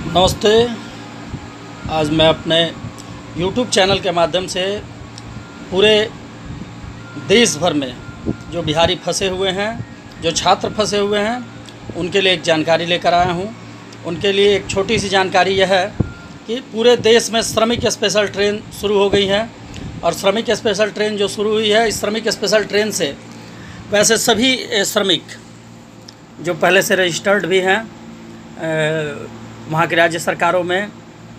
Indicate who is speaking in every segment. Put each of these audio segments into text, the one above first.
Speaker 1: नमस्ते। आज मैं अपने YouTube चैनल के माध्यम से पूरे देश भर में जो बिहारी फंसे हुए हैं, जो छात्र फंसे हुए हैं, उनके लिए एक जानकारी लेकर आया हूं। उनके लिए एक छोटी सी जानकारी यह है कि पूरे देश में श्रमिक स्पेशल ट्रेन शुरू हो गई है। और श्रमिक स्पेशल ट्रेन जो शुरू हुई है, इस श्रमिक स्पेशल ट्रेन से वैसे सभी श्रमिक जो पहले से रजिस्टर्ड भी हैं, वहाँ की राज्य सरकारों में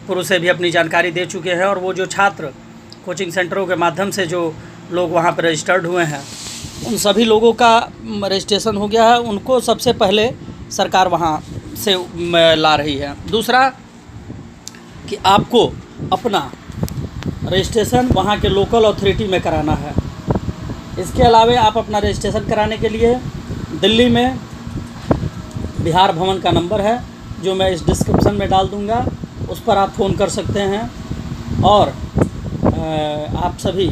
Speaker 1: पूर्व से भी अपनी जानकारी दे चुके हैं। और वो जो छात्र कोचिंग सेंटरों के माध्यम से जो लोग वहाँ पर रजिस्टर्ड हुए हैं, उन सभी लोगों का रजिस्ट्रेशन हो गया है। उनको सबसे पहले सरकार वहाँ से ला रही है। दूसरा कि आपको अपना रजिस्ट्रेशन वहाँ के लोकल अथॉरिटी में कराना है। इसके अलावा आप अपना रजिस्ट्रेशन कराने के लिए दिल्ली में बिहार भवन का नंबर है, जो मैं इस डिस्क्रिप्शन में डाल दूंगा, उस पर आप फ़ोन कर सकते हैं। और आप सभी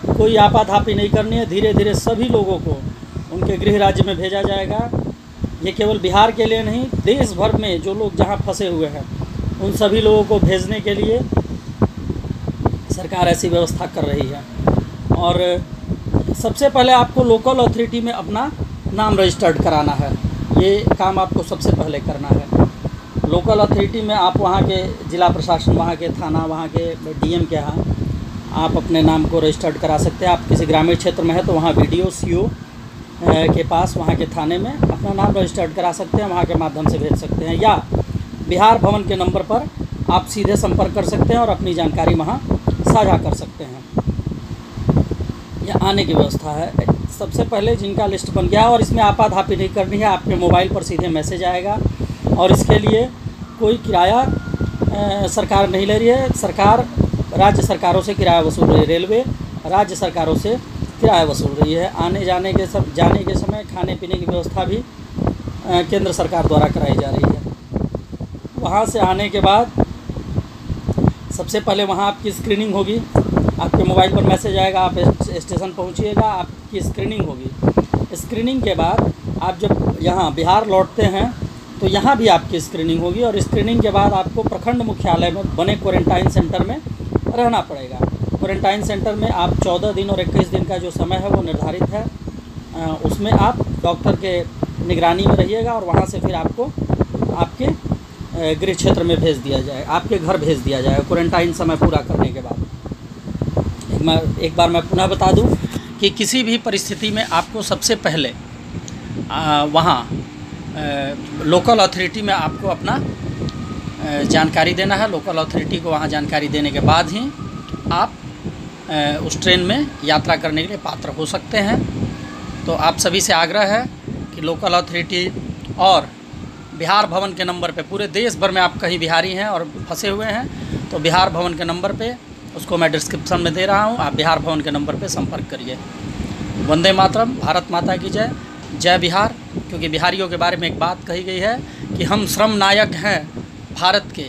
Speaker 1: कोई आपाधापी नहीं करनी है। धीरे धीरे सभी लोगों को उनके गृह राज्य में भेजा जाएगा। ये केवल बिहार के लिए नहीं, देश भर में जो लोग जहां फंसे हुए हैं, उन सभी लोगों को भेजने के लिए सरकार ऐसी व्यवस्था कर रही है। और सबसे पहले आपको लोकल अथॉरिटी में अपना नाम रजिस्टर्ड कराना है। ये काम आपको सबसे पहले करना है। लोकल अथॉरिटी में आप वहाँ के जिला प्रशासन, वहाँ के थाना, वहाँ के डीएम के यहाँ आप अपने नाम को रजिस्टर्ड करा सकते हैं। आप किसी ग्रामीण क्षेत्र में है तो वहाँ वीडियो सीओ के पास, वहाँ के थाने में अपना नाम रजिस्टर्ड करा सकते हैं। वहाँ के माध्यम से भेज सकते हैं, या बिहार भवन के नंबर पर आप सीधे संपर्क कर सकते हैं और अपनी जानकारी वहाँ साझा कर सकते हैं। यह आने की व्यवस्था है। सबसे पहले जिनका लिस्ट बन गया है, और इसमें आपाधापी नहीं करनी है, आपके मोबाइल पर सीधे मैसेज आएगा। और इसके लिए कोई किराया सरकार नहीं ले रही है। सरकार राज्य सरकारों से किराया वसूल रही है। रेलवे राज्य सरकारों से किराया वसूल रही है। आने जाने के समय खाने पीने की व्यवस्था भी केंद्र सरकार द्वारा कराई जा रही है। वहाँ से आने के बाद सबसे पहले वहाँ आपकी स्क्रीनिंग होगी। आपके मोबाइल पर मैसेज आएगा, आप स्टेशन पहुँचिएगा, आपकी स्क्रीनिंग होगी। स्क्रीनिंग के बाद आप जब यहाँ बिहार लौटते हैं तो यहाँ भी आपकी स्क्रीनिंग होगी। और स्क्रीनिंग के बाद आपको प्रखंड मुख्यालय में बने क्वारंटाइन सेंटर में रहना पड़ेगा। क्वारंटाइन सेंटर में आप 14 दिन और 21 दिन का जो समय है वो निर्धारित है। उसमें आप डॉक्टर के निगरानी में रहिएगा, और वहाँ से फिर आपको आपके गृह क्षेत्र में भेज दिया जाएगा, आपके घर भेज दिया जाएगा क्वारंटाइन समय पूरा करने के बाद। एक बार मैं पुनः बता दूं कि किसी भी परिस्थिति में आपको सबसे पहले वहाँ लोकल अथॉरिटी में आपको अपना जानकारी देना है। लोकल अथॉरिटी को वहाँ जानकारी देने के बाद ही आप उस ट्रेन में यात्रा करने के लिए पात्र हो सकते हैं। तो आप सभी से आग्रह है कि लोकल अथॉरिटी और बिहार भवन के नंबर पे, पूरे देश भर में आप कहीं बिहारी हैं और फंसे हुए हैं, तो बिहार भवन के नंबर पे, उसको मैं डिस्क्रिप्शन में दे रहा हूँ, आप बिहार भवन के नंबर पे संपर्क करिए। वंदे मातरम। भारत माता की जय। जय बिहार। क्योंकि बिहारियों के बारे में एक बात कही गई है कि हम श्रम नायक हैं भारत के।